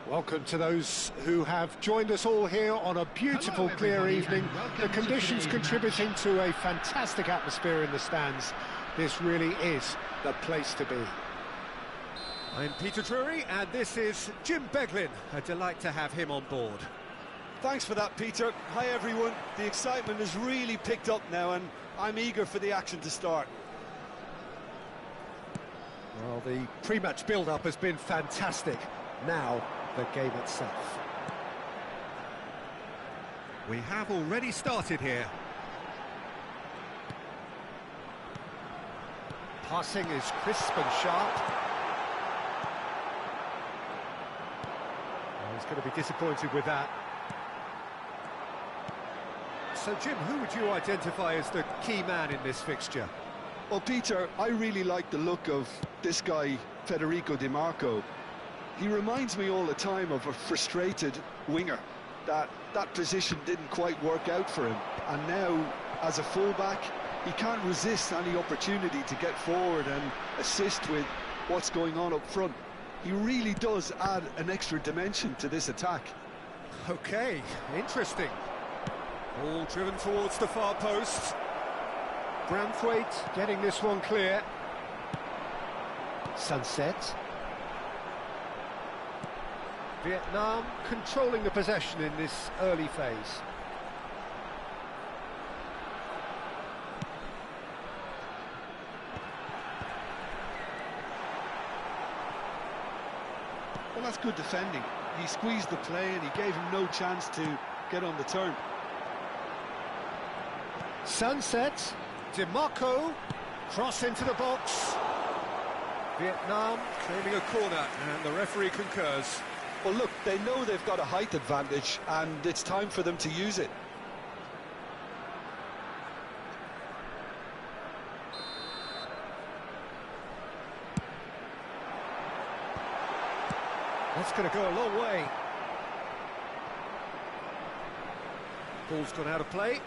Welcome to those who have joined us all here on a beautiful, clear evening. The conditions contributing to a fantastic atmosphere in the stands. This really is the place to be. I'm Peter Drury, and this is Jim Beglin. A delight to have him on board. Thanks for that, Peter. Hi, everyone. The excitement has really picked up now, and I'm eager for the action to start. Well, the pre-match build-up has been fantastic. Now, the game itself. We have already started here. Passing is crisp and sharp. Oh, he's going to be disappointed with that. So, Jim, who would you identify as the key man in this fixture? Well, Peter, I really like the look of this guy, Federico Di Marco. He reminds me all the time of a frustrated winger. That position didn't quite work out for him. And now, as a fullback, he can't resist any opportunity to get forward and assist with what's going on up front. He really does add an extra dimension to this attack. Okay, interesting. All driven towards the far post. Branthwaite getting this one clear. Sunset. Vietnam controlling the possession in this early phase. Well, that's good defending. He squeezed the play and he gave him no chance to get on the turn. Sunset. Di Marco. Cross into the box. Vietnam claiming a corner, and the referee concurs. Well, look, they know they've got a height advantage, and it's time for them to use it. That's going to go a long way. Ball's gone out of play.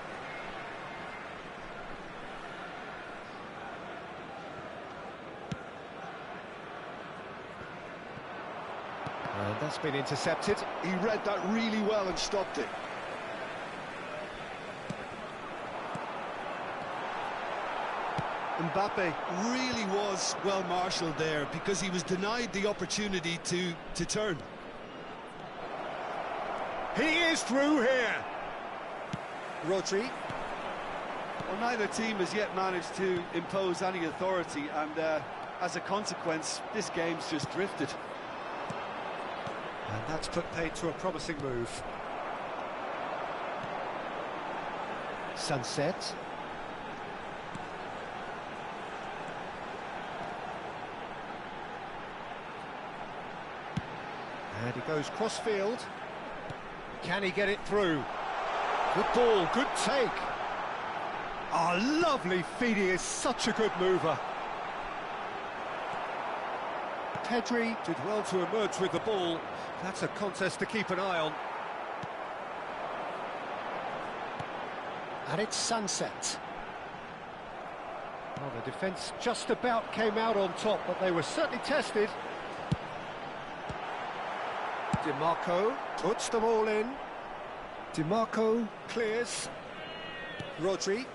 And that's been intercepted. He read that really well and stopped it. Mbappe really was well marshalled there because he was denied the opportunity to turn. He is through here. Rodri. Well, neither team has yet managed to impose any authority, and as a consequence, this game's just drifted. And that's put paid to a promising move. Sunset. And he goes cross-field. Can he get it through? Good ball, good take. Oh, lovely feed, he is such a good mover. Pedri Did well to emerge with the ball. That's a contest to keep an eye on. And it's Sunset. Well, the defence just about came out on top, but they were certainly tested. Di Marco puts them all in. Di Marco clears. Rodri.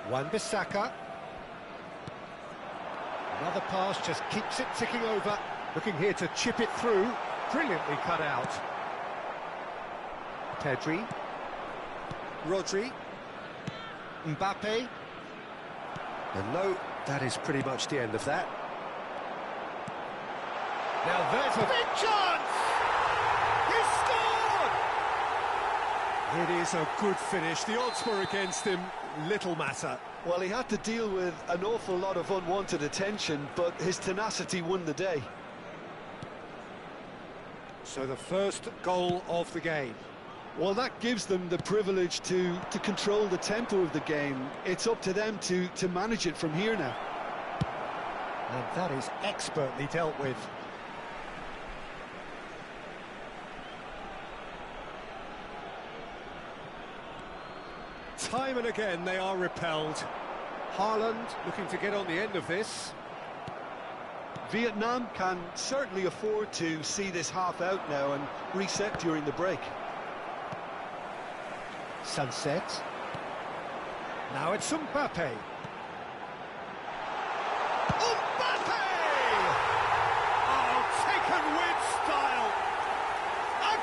Wan-Bissaka. Another pass just keeps it ticking over. Looking here to chip it through. Brilliantly cut out. Pedri. Rodri. Mbappe. The low That is pretty much the end of that. Now there's a big chance! He scored! It is a good finish. The odds were against him. Little matter. Well, he had to deal with an awful lot of unwanted attention, but his tenacity won the day. So the first goal of the game. Well, that gives them the privilege to control the tempo of the game. It's up to them to manage it from here now. And that is expertly dealt with. Time and again they are repelled. Haaland looking to get on the end of this. Vietnam can certainly afford to see this half out now and reset during the break. Sunset. Now it's Mbappe. Mbappe! Oh, taken with style.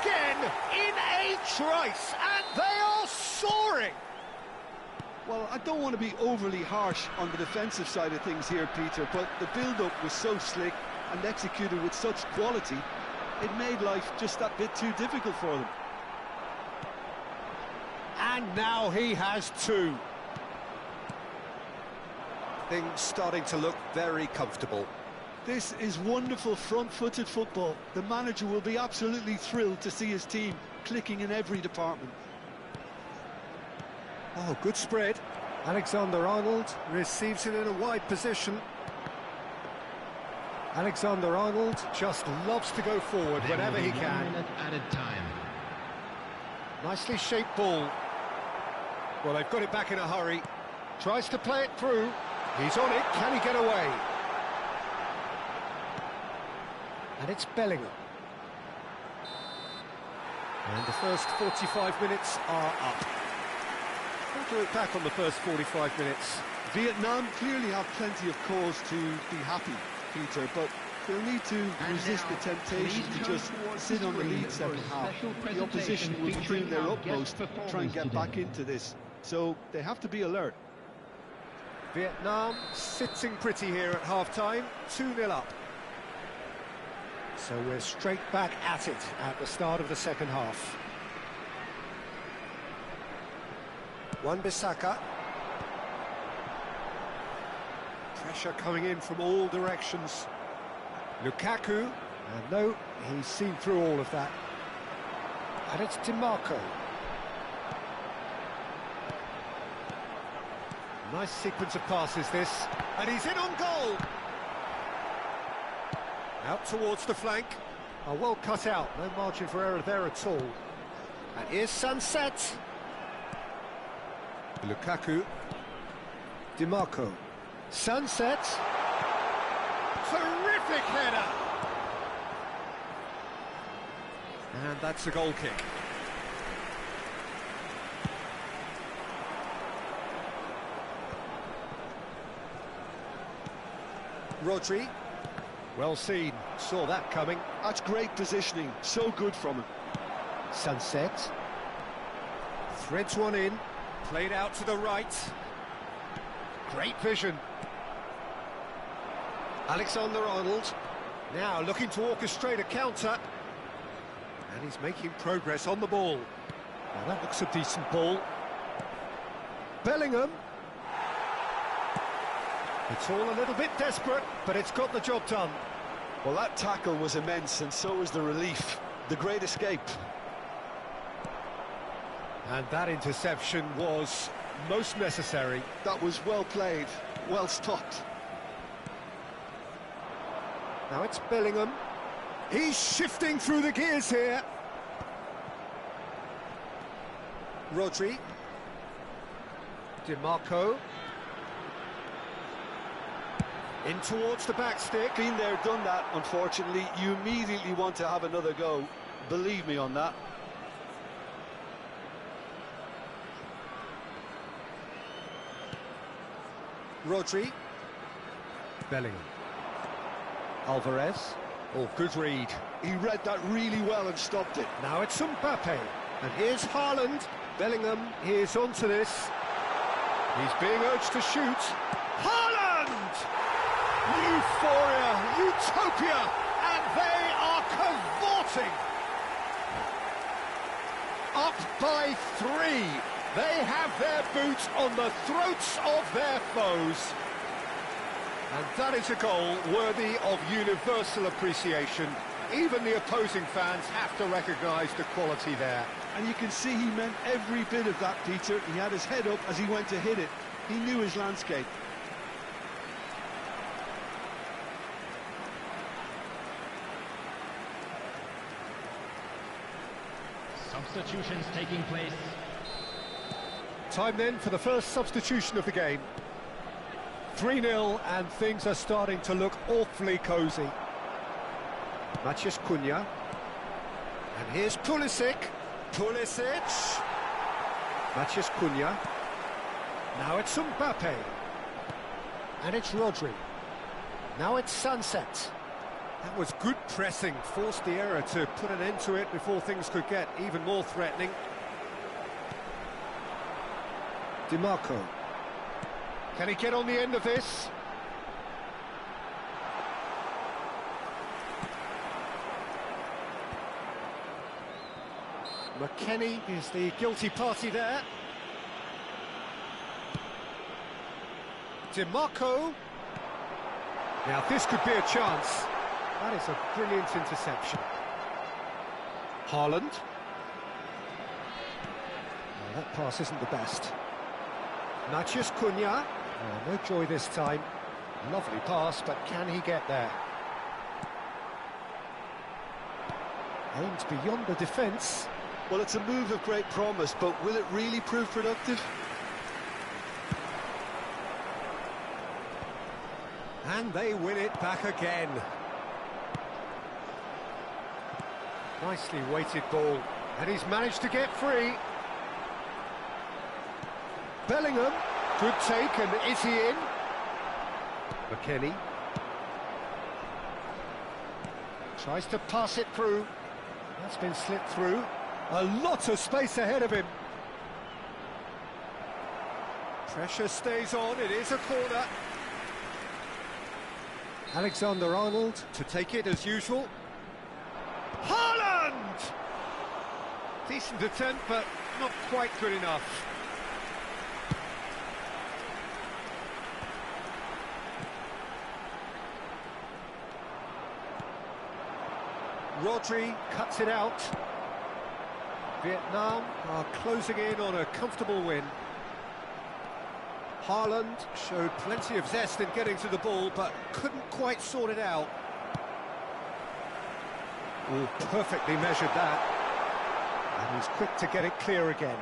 Again in a trice, and they are soaring. Well, I don't want to be overly harsh on the defensive side of things here, Peter, but the build-up was so slick and executed with such quality, it made life just that bit too difficult for them. And now he has two. Things starting to look very comfortable. This is wonderful front-footed football. The manager will be absolutely thrilled to see his team clicking in every department. Oh, good spread. Alexander-Arnold receives it in a wide position. Alexander-Arnold just loves to go forward whenever he can. 1 minute added time. Nicely shaped ball. Well, they've got it back in a hurry. Tries to play it through. He's on it. Can he get away? And it's Bellingham. And the first 45 minutes are up. We'll look back on the first 45 minutes. Vietnam clearly have plenty of cause to be happy, Peter, but they'll need to resist the temptation to just sit on the lead second half. The opposition will be doing their utmost to try and get back into this, so they have to be alert. Vietnam sitting pretty here at half-time, 2-0 up. So we're straight back at it at the start of the second half. Wan-Bissaka. Pressure coming in from all directions. Lukaku. And no, he's seen through all of that. And it's DiMarco. Nice sequence of passes this. And he's in on goal. Out towards the flank. Oh, well cut out. No margin for error there at all. And here's Sunset. Lukaku. DiMarco. Sunset. Terrific header. And that's a goal kick. Rodri. Well seen. Saw that coming. That's great positioning. So good from him. Sunset. Threads one in. Played out to the right. Great vision. Alexander-Arnold. Now looking to orchestrate a counter. And he's making progress on the ball. Now that looks a decent ball. Bellingham. It's all a little bit desperate, but it's got the job done. Well, that tackle was immense, and so was the relief. The great escape. And that interception was most necessary. That was well played, well stopped. Now it's Bellingham. He's shifting through the gears here. Rodri. DiMarco. In towards the back stick. Been there, done that, unfortunately. You immediately want to have another go. Believe me on that. Rodri. Bellingham. Alvarez. Oh, good read. He read that really well and stopped it. Now it's Mbappe. And here's Haaland. Bellingham, here's onto this. He's being urged to shoot. Haaland! Euphoria, utopia, and they are cavorting. Up by 3. They have their boots on the throats of their foes. And that is a goal worthy of universal appreciation. Even the opposing fans have to recognise the quality there. And you can see he meant every bit of that, Peter. He had his head up as he went to hit it. He knew his landscape. Substitutions taking place. Time then for the first substitution of the game. 3-0 and things are starting to look awfully cosy. Maciej Cunha. And here's Pulisic. Pulisic. Maciej Cunha. Now it's Mbappe. And it's Rodri. Now it's Sunset. That was good pressing, forced the error to put an end to it before things could get even more threatening. DiMarco. Can he get on the end of this? McKennie is the guilty party there. DiMarco. Now this could be a chance. That is a brilliant interception. Haaland. Oh, that pass isn't the best. Maciej Cunha. Oh, no joy this time. Lovely pass, but can he get there? Aimed beyond the defence. Well, it's a move of great promise, but will it really prove productive? And they win it back again. Nicely weighted ball, and he's managed to get free. Bellingham, good take, and is he in? McKennie. Tries to pass it through. That's been slipped through. A lot of space ahead of him. Pressure stays on, it is a corner. Alexander-Arnold to take it as usual. Haaland! Decent attempt, but not quite good enough. Rodri cuts it out. Vietnam are closing in on a comfortable win. Haaland showed plenty of zest in getting to the ball, but couldn't quite sort it out. Oh, perfectly measured that. And he's quick to get it clear again.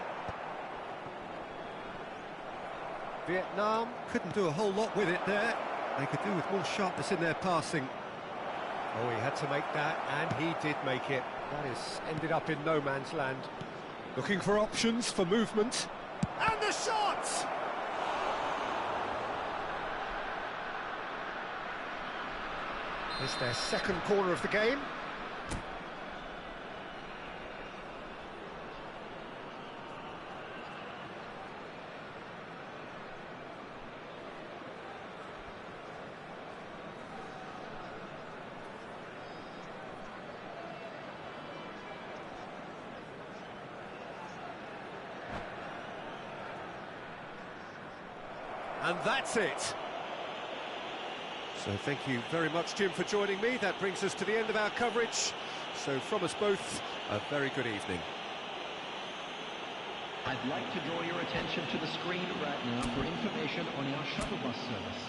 Vietnam couldn't do a whole lot with it there. They could do with more sharpness in their passing. Oh, he had to make that, and he did make it. That is ended up in no man's land. Looking for options for movement. And the shot! It's their second corner of the game. And that's it. So thank you very much, Jim, for joining me. That brings us to the end of our coverage. So from us both, a very good evening. I'd like to draw your attention to the screen right now for information on our shuttle bus service.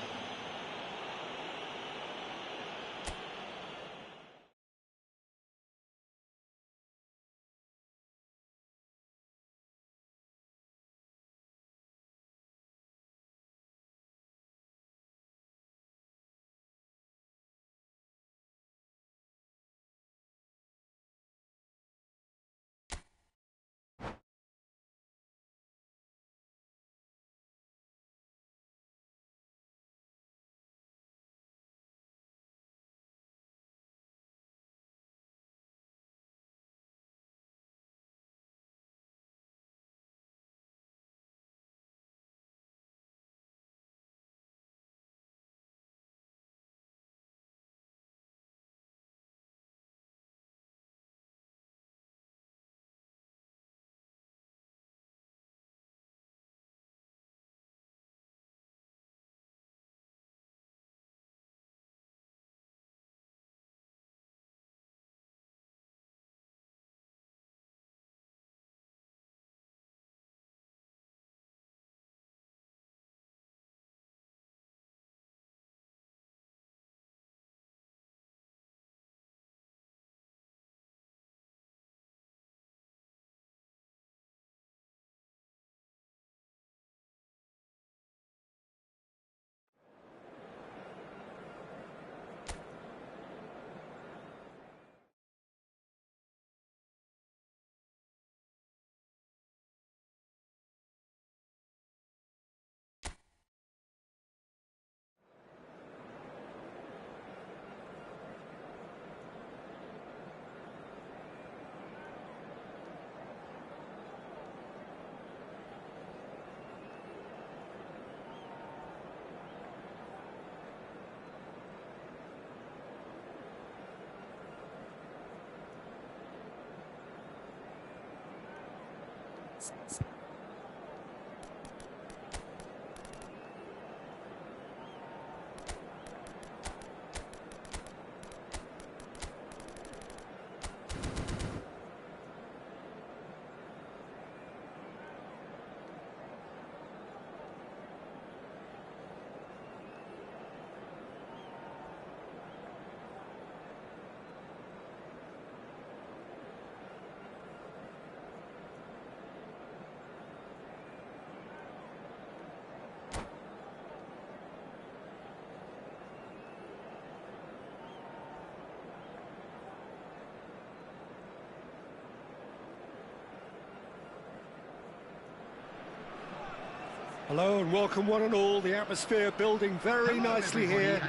Hello and welcome one and all. The atmosphere building very nicely here.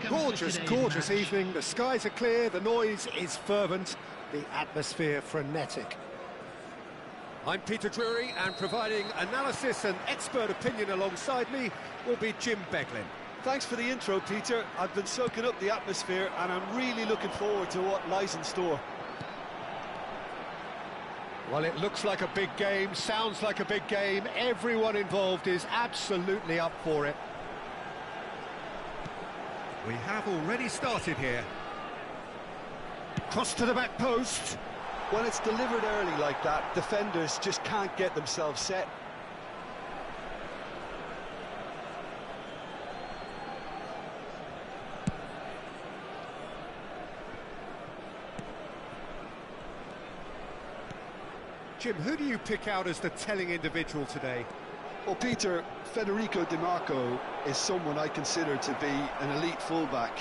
Gorgeous evening. The skies are clear, the noise is fervent, the atmosphere frenetic. I'm Peter Drury, and providing analysis and expert opinion alongside me will be Jim Beglin. Thanks for the intro, Peter. I've been soaking up the atmosphere and I'm really looking forward to what lies in store. Well, it looks like a big game, sounds like a big game. Everyone involved is absolutely up for it. We have already started here. Cross to the back post. When it's delivered early like that, defenders just can't get themselves set. Jim, who do you pick out as the telling individual today? Well, Peter, Federico Di Marco is someone I consider to be an elite fullback.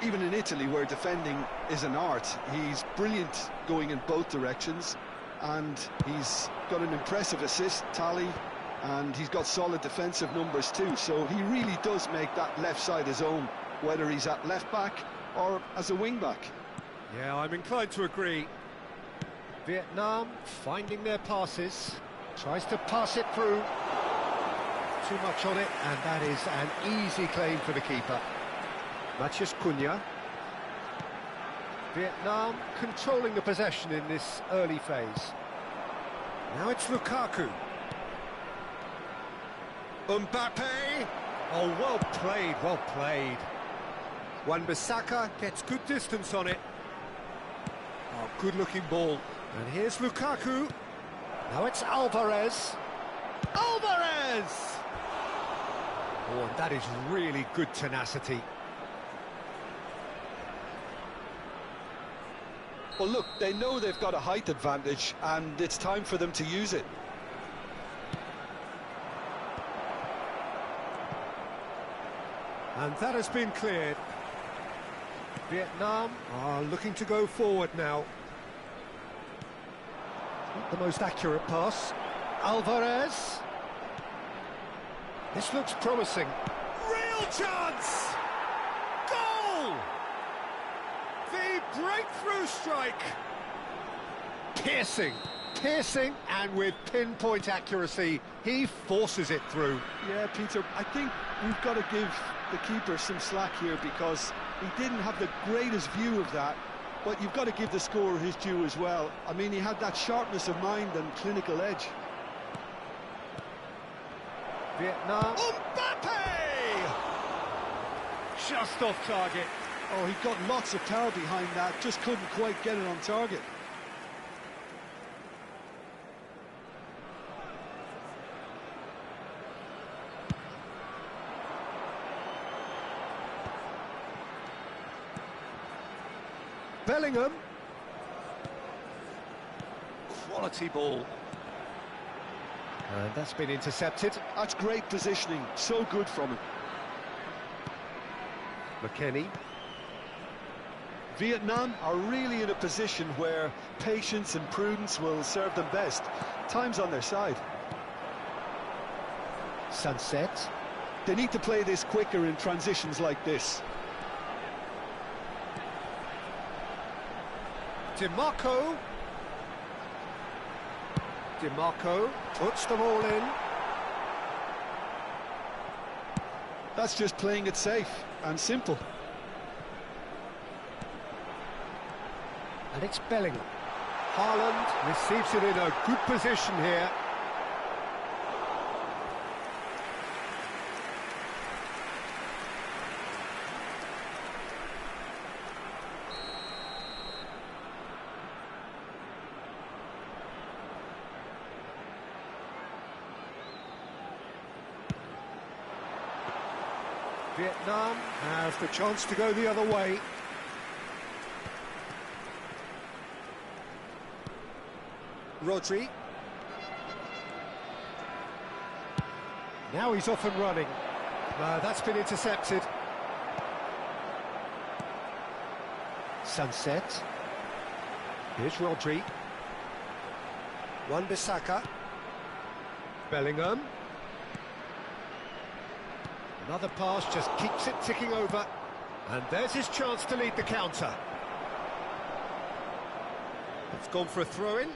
Even in Italy, where defending is an art, he's brilliant going in both directions, and he's got an impressive assist tally, and he's got solid defensive numbers too, so he really does make that left side his own, whether he's at left-back or as a wing-back. Yeah, I'm inclined to agree. Vietnam finding their passes, tries to pass it through. Too much on it, and that is an easy claim for the keeper. Matheus Cunha. Vietnam controlling the possession in this early phase. Now it's Lukaku. Mbappe. Oh, well played, well played. Wan-Bissaka gets good distance on it. Oh, good-looking ball. And here's Lukaku. Now it's Alvarez. Alvarez! Oh, and that is really good tenacity. Well, look, they know they've got a height advantage, and it's time for them to use it. And that has been cleared. Vietnam are looking to go forward now. Not the most accurate pass. Alvarez. This looks promising. Real chance! Goal! The breakthrough strike. Piercing, and with pinpoint accuracy, he forces it through. Yeah, Peter, I think we've got to give the keeper some slack here, because he didn't have the greatest view of that, but you've got to give the scorer his due as well. I mean, he had that sharpness of mind and clinical edge. Vietnam. Mbappe! Just off target. Oh, he got lots of power behind that, just couldn't quite get it on target. Bellingham. Quality ball. And that's been intercepted. That's great positioning, so good from him. McKennie. Vietnam are really in a position where patience and prudence will serve them best. Time's on their side. Sunset. They need to play this quicker in transitions like this. Di Marco. Di Marco puts them all in. That's just playing it safe and simple. And it's Bellingham. Haaland receives it in a good position here. Vietnam have the chance to go the other way. Rodri. Now he's off and running. No, that's been intercepted. Sunset. Here's Rodri. Wan-Bissaka. Bellingham. Another pass just keeps it ticking over. And there's his chance to lead the counter. It's gone for a throw-in.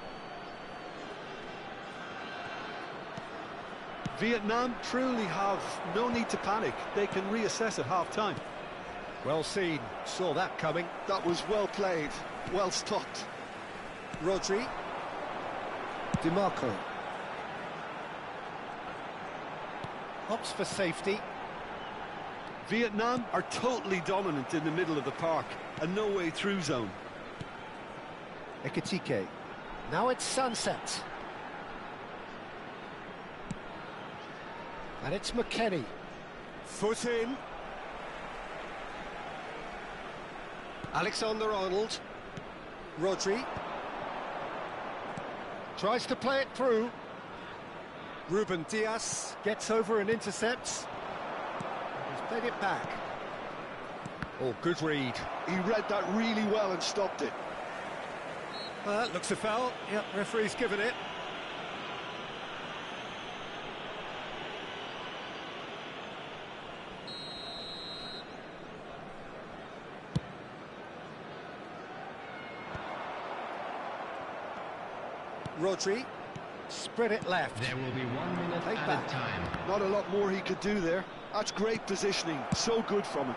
Vietnam truly have no need to panic. They can reassess at half-time. Well seen, saw that coming. That was well played, well stopped. Rodri. DiMarco. Opts for safety. Vietnam are totally dominant in the middle of the park, a no-way through zone. Ekitike. Now it's Sunset. And it's McKennie. Foot in. Alexander-Arnold. Rodri. Tries to play it through. Ruben Dias gets over and intercepts. He's played it back. Oh, good read. He read that really well and stopped it. That looks a foul. Yep, referee's given it. Rodri, spread it left. There will be 1 minute Take added back. time. Not a lot more he could do there. That's great positioning, so good from him.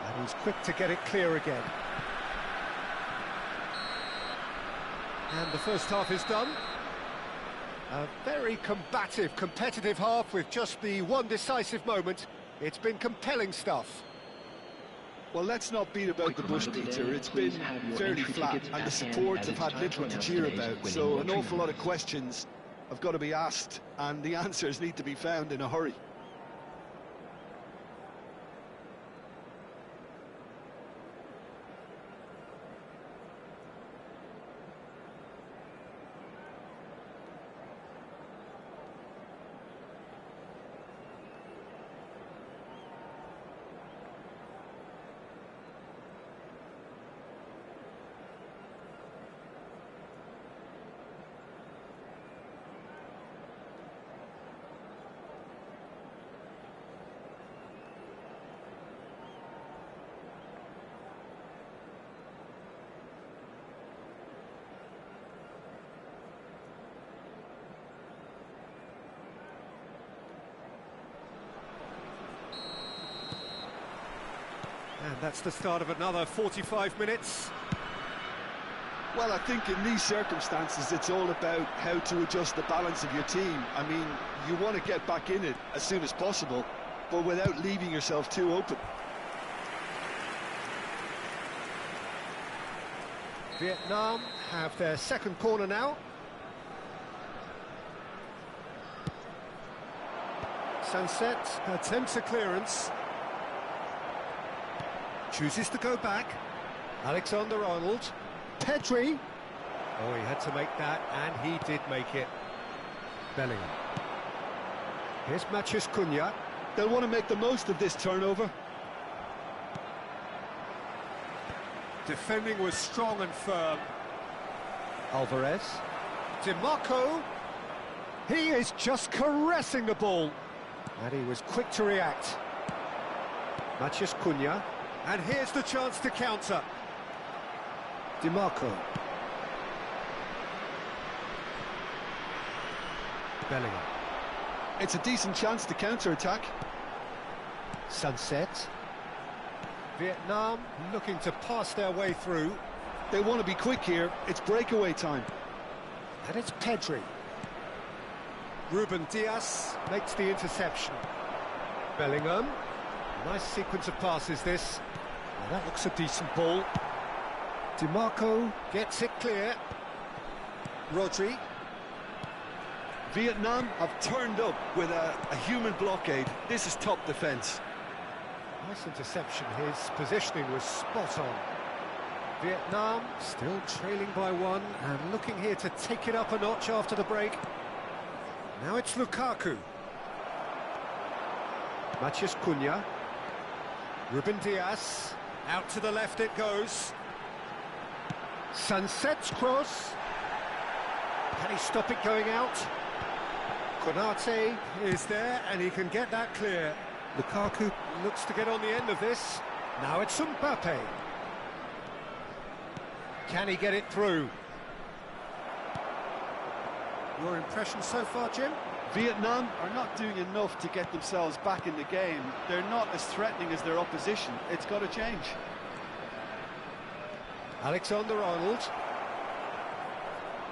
And he's quick to get it clear again. And the first half is done. A very combative, competitive half with just the one decisive moment. It's been compelling stuff. Well, let's not beat about the bush, Peter. It's been fairly flat, and the support have had little to cheer about, so an awful lot of questions have got to be asked, and the answers need to be found in a hurry. And that's the start of another 45 minutes. Well, I think in these circumstances, it's all about how to adjust the balance of your team. I mean, you want to get back in it as soon as possible, but without leaving yourself too open. Vietnam have their second corner now. Sunset attempts a clearance. Chooses to go back. Alexander-Arnold. Pedri. Oh, he had to make that, and he did make it. Bellingham. Here's Matheus Cunha. They'll want to make the most of this turnover. Defending was strong and firm. Alvarez. DiMarco. He is just caressing the ball. And he was quick to react. Matheus Cunha. And here's the chance to counter. DiMarco. Bellingham. It's a decent chance to counter-attack. Sunset. Vietnam looking to pass their way through. They want to be quick here. It's breakaway time. And it's Pedri. Ruben Dias makes the interception. Bellingham. Nice sequence of passes, this. Well, that looks a decent ball. DiMarco gets it clear. Rodri. Vietnam have turned up with a human blockade. This is top defence. Nice interception, his positioning was spot on. Vietnam still trailing by one and looking here to take it up a notch after the break. Now it's Lukaku. Matheus Cunha. Ruben Dias. Out to the left it goes. Sunset's cross. Can he stop it going out? Konate is there and he can get that clear. Lukaku looks to get on the end of this. Now it's Mbappe. Can he get it through? Your impression so far, Jim? Vietnam are not doing enough to get themselves back in the game. They're not as threatening as their opposition. It's got to change. Alexander-Arnold.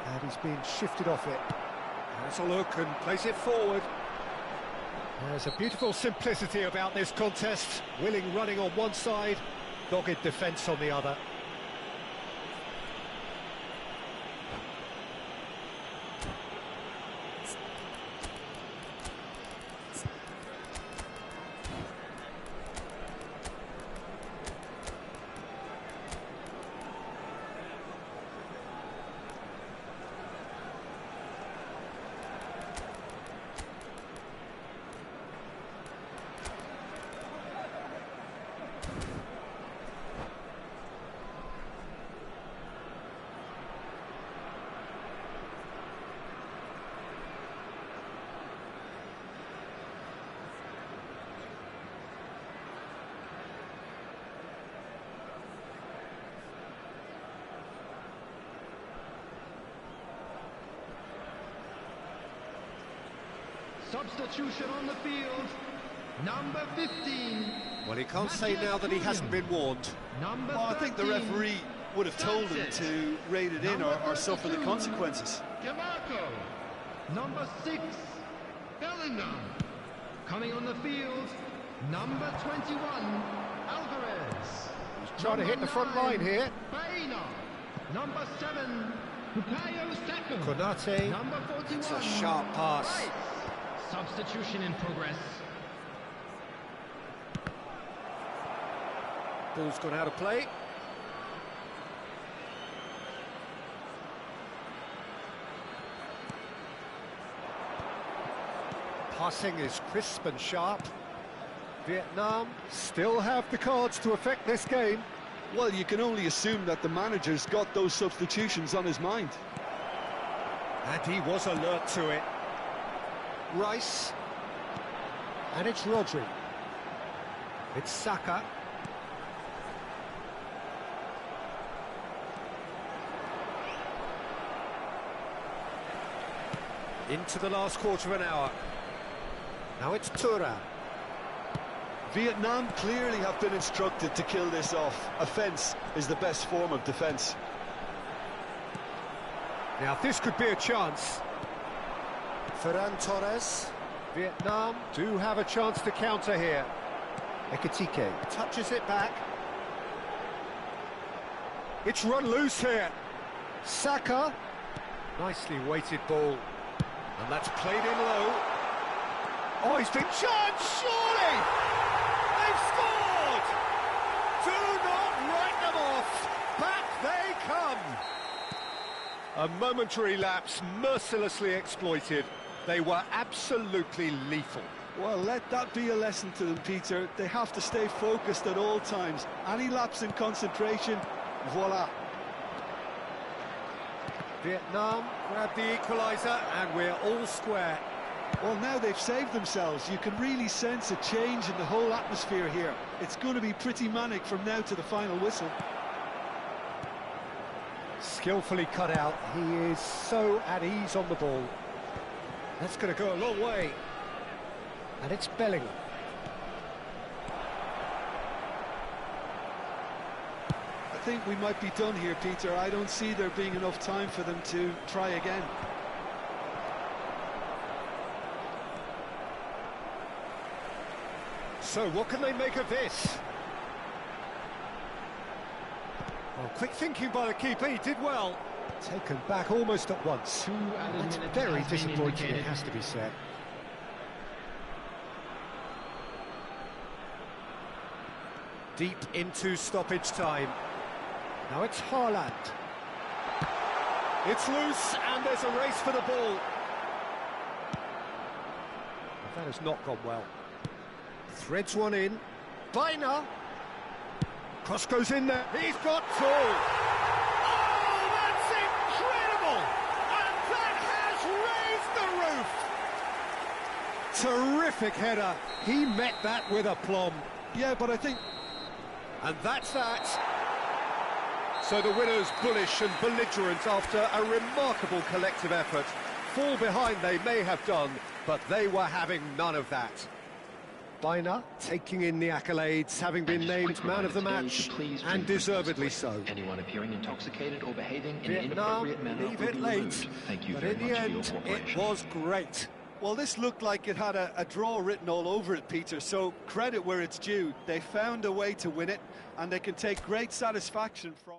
And he's being shifted off it. Has a look and plays it forward. There's a beautiful simplicity about this contest. Willing running on one side, dogged defence on the other. Substitution on the field, number 15. Well, he can't say now that he hasn't been warned. Number Well, I think the 13, referee would have told him to rein it in or suffer the consequences. Dimarco. Number 6, Bellingham. Coming on the field, number 21, Alvarez. He's trying to hit the front line here. Baena. Number 7, Bukayo Saka. Konate. Number 41. It's a sharp pass. Right. Substitution in progress. Ball's gone out of play. Passing is crisp and sharp. Vietnam still have the cards to affect this game. Well, you can only assume that the manager's got those substitutions on his mind. And he was alert to it. Rice. And it's Rodri. It's Saka. Into the last quarter of an hour. Now it's Thuram. Vietnam clearly have been instructed to kill this off. Offence is the best form of defence. Now this could be a chance. Ferran Torres. Vietnam do have a chance to counter here. Ekitike touches it back. It's run loose here. Saka. Nicely weighted ball. And that's played in low. Oh, he's been charged, surely! They've scored! Do not write them off. Back they come. A momentary lapse mercilessly exploited. They were absolutely lethal. Well, let that be a lesson to them, Peter. They have to stay focused at all times. Any lapse in concentration, voila. Vietnam grab the equaliser and we're all square. Well, now they've saved themselves. You can really sense a change in the whole atmosphere here. It's going to be pretty manic from now to the final whistle. Skillfully cut out. He is so at ease on the ball. That's going to go a long way. And it's Bellingham. I think we might be done here, Peter. I don't see there being enough time for them to try again. So what can they make of this? Well, quick thinking by the keeper, he did well. Taken back almost at once. That's very disappointing, it has to be said. Deep into stoppage time. Now it's Haaland. It's loose, and there's a race for the ball. That has not gone well. Threads one in. Baina. Cross goes in there. He's got two. Oh, that's incredible! And that has raised the roof. Terrific header. He met that with aplomb. Yeah, but I think... And that's that. So the winners bullish and belligerent after a remarkable collective effort. Fall behind they may have done, but they were having none of that. Baina taking in the accolades, having been named man of the match, and deservedly so. Anyone appearing intoxicated or behaving in an Vietnam inappropriate manner leave will it be late, removed. Thank you but very in the much for end, your it cooperation. was great. Well, this looked like it had a draw written all over it, Peter, so credit where it's due. They found a way to win it, and they can take great satisfaction from...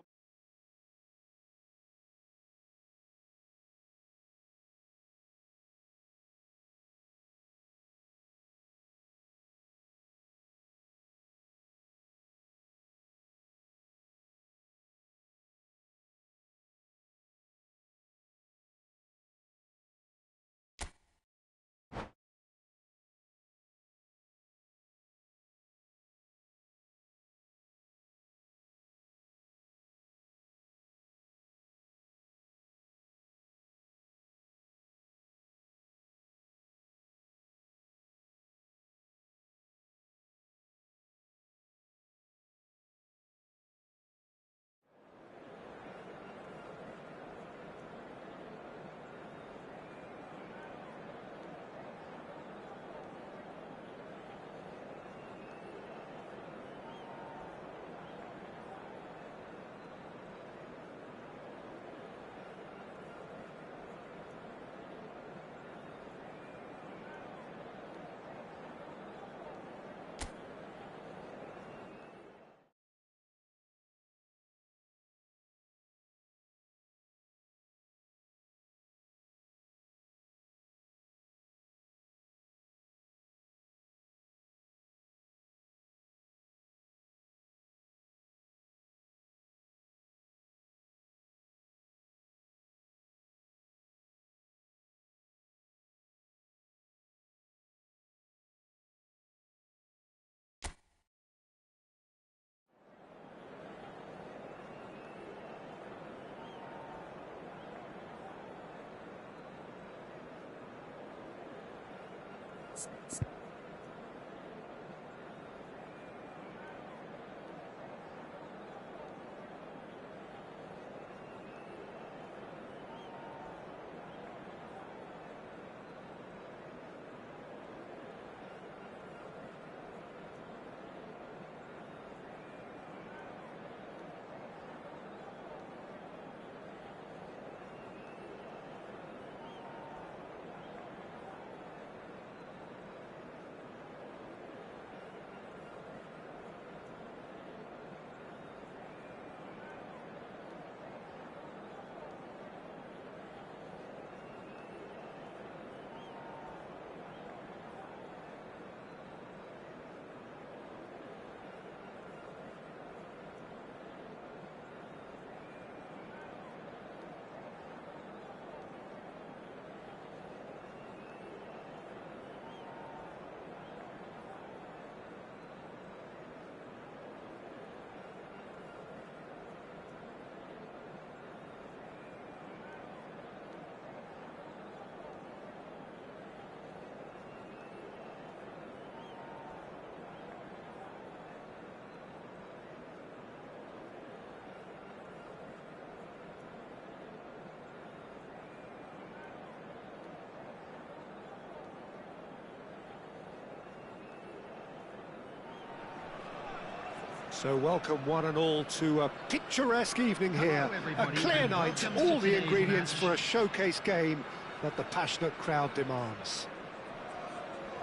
So welcome one and all to a picturesque evening here, a clear night, all the ingredients for a showcase game that the passionate crowd demands.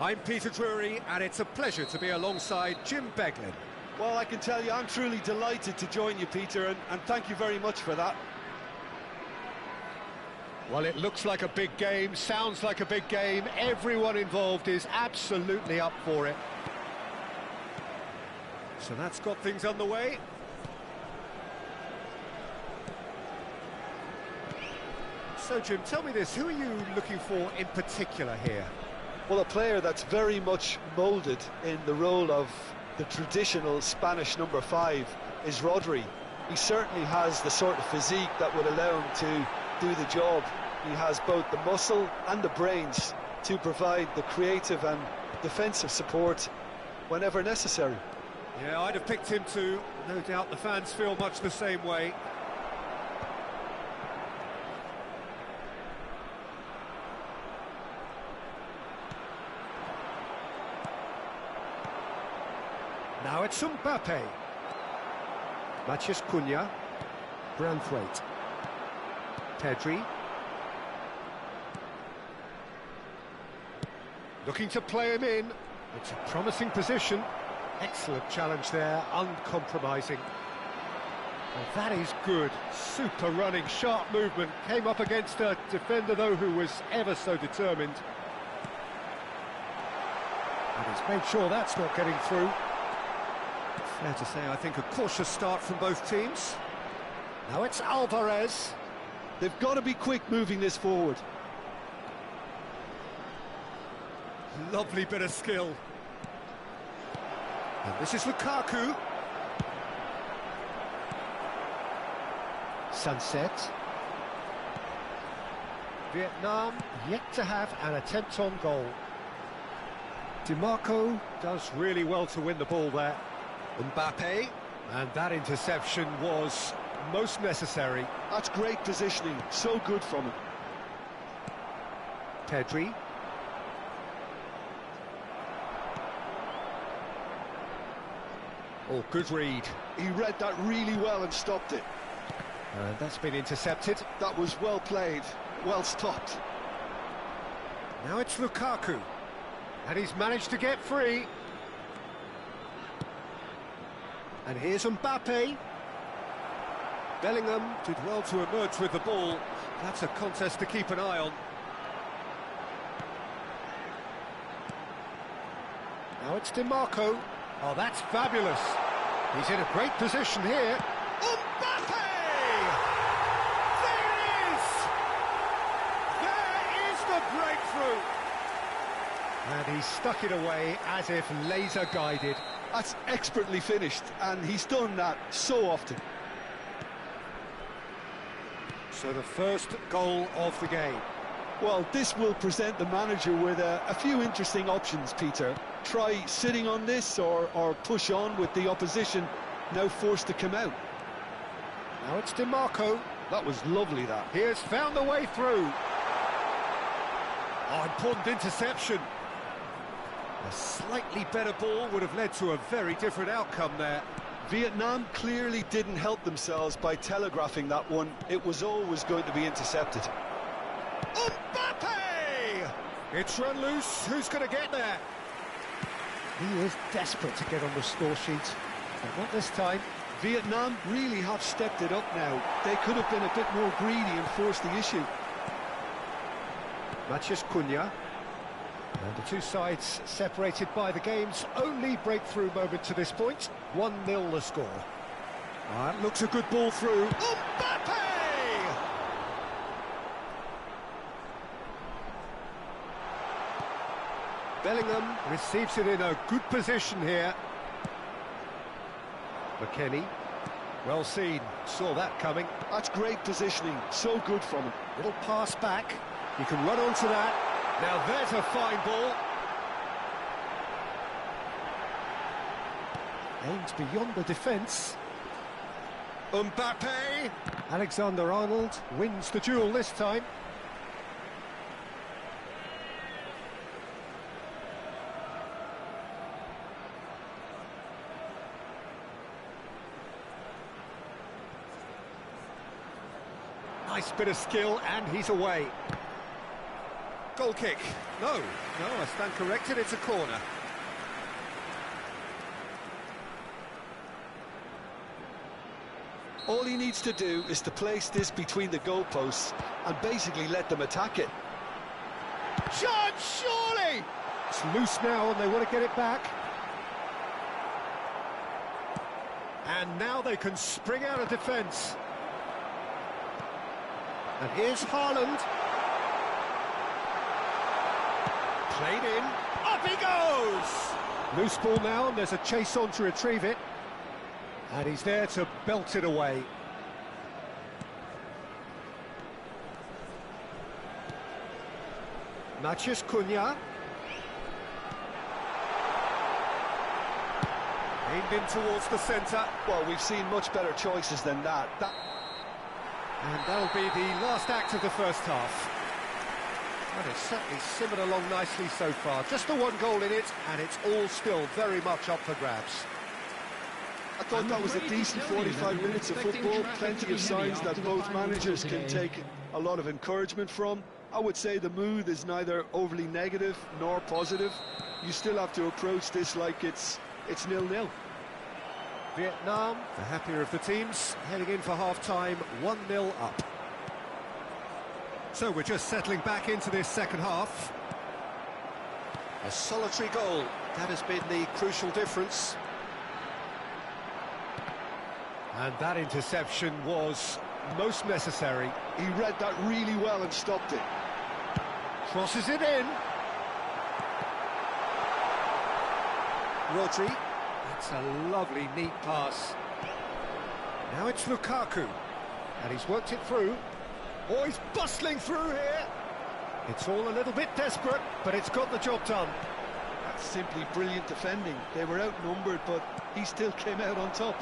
I'm Peter Drury, and it's a pleasure to be alongside Jim Beglin. Well, I can tell you, I'm truly delighted to join you, Peter, and thank you very much for that. Well, it looks like a big game, sounds like a big game. Everyone involved is absolutely up for it. So that's got things underway. So, Jim, tell me this, who are you looking for in particular here? Well, a player that's very much moulded in the role of the traditional Spanish number 5 is Rodri. He certainly has the sort of physique that would allow him to do the job. He has both the muscle and the brains to provide the creative and defensive support whenever necessary. Yeah, I'd have picked him too. No doubt the fans feel much the same way. Now it's Mbappe. Matheus Cunha. Branthwaite. Pedri. Looking to play him in. It's a promising position. Excellent challenge there, uncompromising. And that is good. Super running, sharp movement. Came up against a defender, though, who was ever so determined. And he's made sure that's not getting through. Fair to say, I think, a cautious start from both teams. Now it's Alvarez. They've got to be quick moving this forward. Lovely bit of skill. And this is Lukaku. Sunset. Vietnam yet to have an attempt on goal. Dimarco does really well to win the ball there. Mbappe. And that interception was most necessary. That's great positioning, so good from him. Pedri. Oh, good read. He read that really well and stopped it. And that's been intercepted. That was well played, well stopped. Now it's Lukaku. And he's managed to get free. And here's Mbappe. Bellingham did well to emerge with the ball. That's a contest to keep an eye on. Now it's Dimarco. Oh, that's fabulous. He's in a great position here. Mbappe! There it is! There is the breakthrough! And he stuck it away as if laser guided. That's expertly finished, and he's done that so often. So the first goal of the game. Well, this will present the manager with a few interesting options, Peter. Try sitting on this or push on with the opposition now forced to come out. Now it's Dimarco. That was lovely, that. He has found the way through. Oh, important interception. A slightly better ball would have led to a very different outcome there. Vietnam clearly didn't help themselves by telegraphing that one. It was always going to be intercepted. Mbappe! It's run loose. Who's going to get there? He is desperate to get on the score sheet. But not this time. Vietnam really have stepped it up now. They could have been a bit more greedy and forced the issue. Matheus Cunha. And the two sides separated by the game's only breakthrough moment to this point. 1-0 the score. That looks a good ball through. Mbappe! Bellingham receives it in a good position here. McKennie. Well seen. Saw that coming. That's great positioning. So good from him. Little pass back. You can run onto that. Now there's a fine ball. Aimed beyond the defence. Mbappe! Alexander-Arnold wins the duel this time. Nice bit of skill, and he's away. Goal kick. No, I stand corrected, it's a corner. All he needs to do is to place this between the goalposts and basically let them attack it. Chance, surely! It's loose now and they want to get it back. And now they can spring out of defence. And here's Haaland. Played in. Up he goes! Loose ball now, and there's a chase on to retrieve it. And he's there to belt it away. Matheus Cunha. Aimed in towards the centre. Well, we've seen much better choices than that. And that'll be the last act of the first half. And it's certainly simmered along nicely so far. Just the one goal in it, and it's all still very much up for grabs. I thought that was a decent 45 minutes of football. Plenty of signs that both managers can take a lot of encouragement from. I would say the mood is neither overly negative nor positive. You still have to approach this like it's 0-0. Vietnam, the happier of the teams, heading in for half-time, 1-0 up. So we're just settling back into this second half. A solitary goal, that has been the crucial difference. And that interception was most necessary. He read that really well and stopped it. Crosses it in. Rodri. That's a lovely, neat pass. Now it's Lukaku. And he's worked it through. Oh, he's bustling through here. It's all a little bit desperate, but it's got the job done. That's simply brilliant defending. They were outnumbered, but he still came out on top.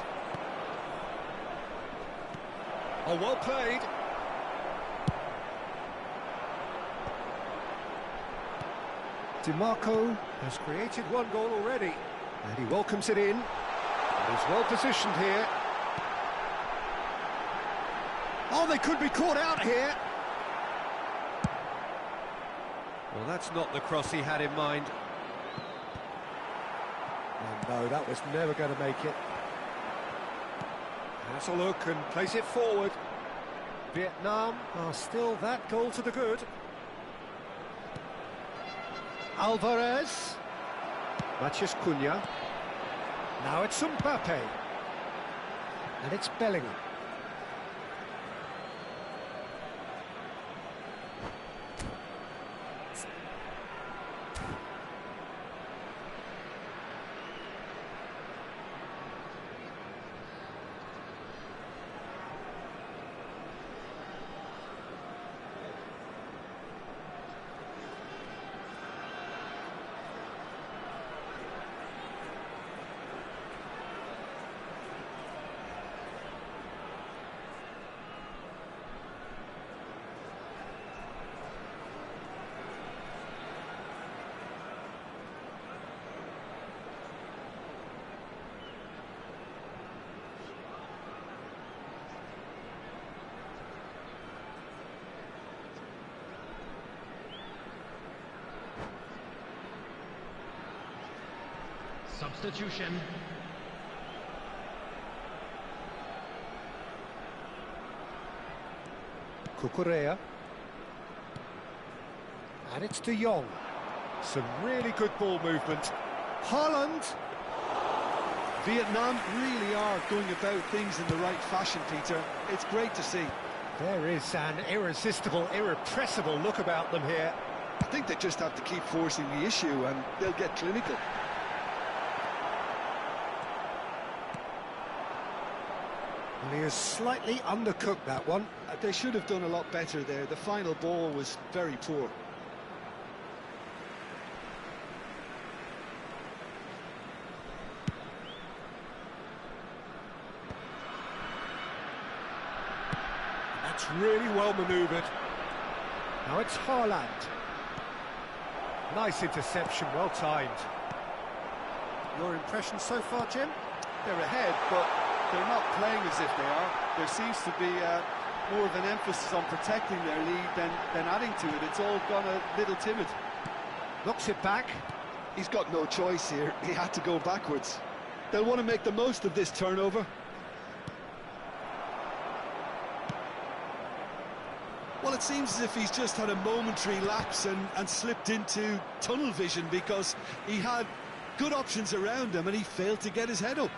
Oh, well played. DiMarco has created one goal already, and he welcomes it in. And he's well positioned here. Oh, they could be caught out here. Well, that's not the cross he had in mind. And no, that was never going to make it. Has a look and plays it forward. Vietnam are still that goal to the good. Alvarez. Matheus Cunha. Now it's Mbappe. And it's Bellingham. Substitution. Cucurella. And it's De Jong. Some really good ball movement. Haaland. Vietnam really are going about things in the right fashion, Peter. It's great to see. There is an irresistible, irrepressible look about them here. I think they just have to keep forcing the issue and they'll get clinical. And he has slightly undercooked that one. They should have done a lot better there. The final ball was very poor. That's really well manoeuvred. Now it's Haaland. Nice interception, well timed. Your impression so far, Jim? They're ahead, but they're not playing as if they are. There seems to be more of an emphasis on protecting their lead than adding to it. It's all gone a little timid. Knocks it back. He's got no choice here. He had to go backwards. They'll want to make the most of this turnover. Well, it seems as if he's just had a momentary lapse and slipped into tunnel vision because he had good options around him and he failed to get his head up.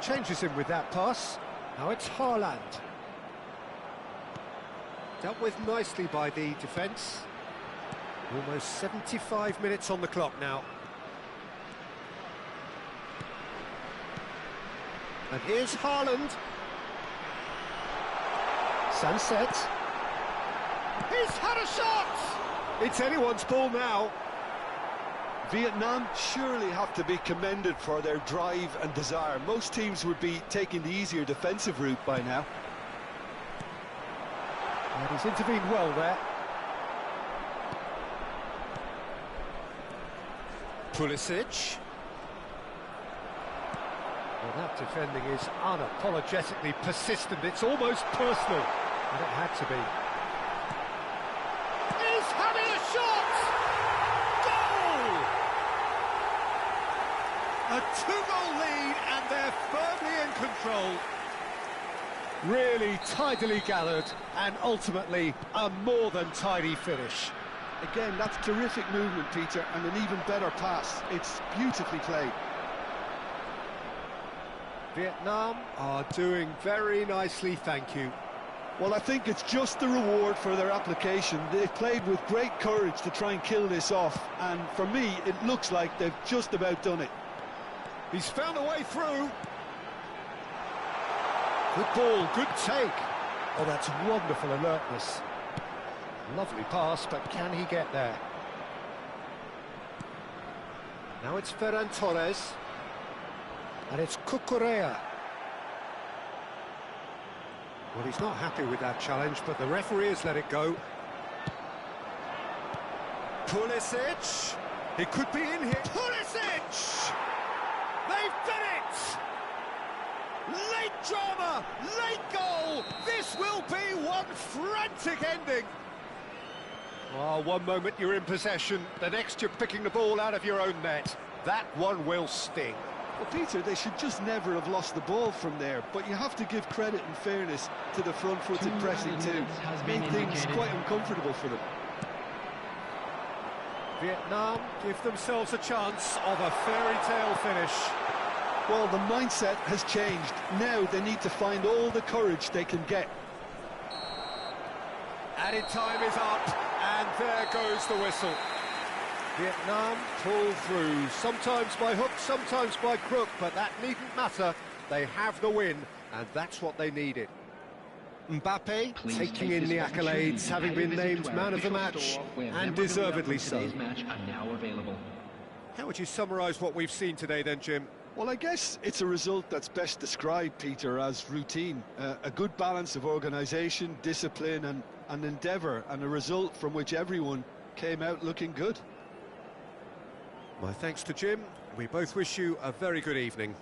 Changes him with that pass. Now it's Haaland. Dealt with nicely by the defence. Almost 75 minutes on the clock now. And here's Haaland. Sunset. He's had a shot! It's anyone's ball now. Vietnam surely have to be commended for their drive and desire. Most teams would be taking the easier defensive route by now. And he's intervened well there. Pulisic. Well, that defending is unapologetically persistent. It's almost personal. And it had to be. He's having a shot! Goal! A two-goal lead, and they're firmly in control. Really tidily gathered, and ultimately a more than tidy finish. Again, that's terrific movement, Peter, and an even better pass. It's beautifully played. Vietnam are doing very nicely, thank you. Well, I think it's just the reward for their application. They've played with great courage to try and kill this off, and for me, it looks like they've just about done it. He's found a way through. Good ball, good take. Oh, that's wonderful alertness. Lovely pass, but can he get there? Now it's Ferran Torres. And it's Cucurella. Well, he's not happy with that challenge, but the referee has let it go. Pulisic. He could be in here. Pulisic! They've done it! Late drama, late goal. This will be one frantic ending. Oh, one moment you're in possession, the next you're picking the ball out of your own net. That one will sting. Well, Peter, they should just never have lost the ball from there, but you have to give credit and fairness to the front-footed pressing too. Made things quite uncomfortable for them. Vietnam give themselves a chance of a fairy tale finish. Well, the mindset has changed. Now they need to find all the courage they can get. Added time is up, and there goes the whistle. Vietnam pull through, sometimes by hook, sometimes by crook, but that needn't matter. They have the win, and that's what they needed. Mbappe taking in the accolades, having been named man of the match, and deservedly so. How would you summarise what we've seen today then, Jim? Well, I guess it's a result that's best described, Peter, as routine. A good balance of organisation, discipline and endeavour, and a result from which everyone came out looking good. My thanks to Jim. We both wish you a very good evening.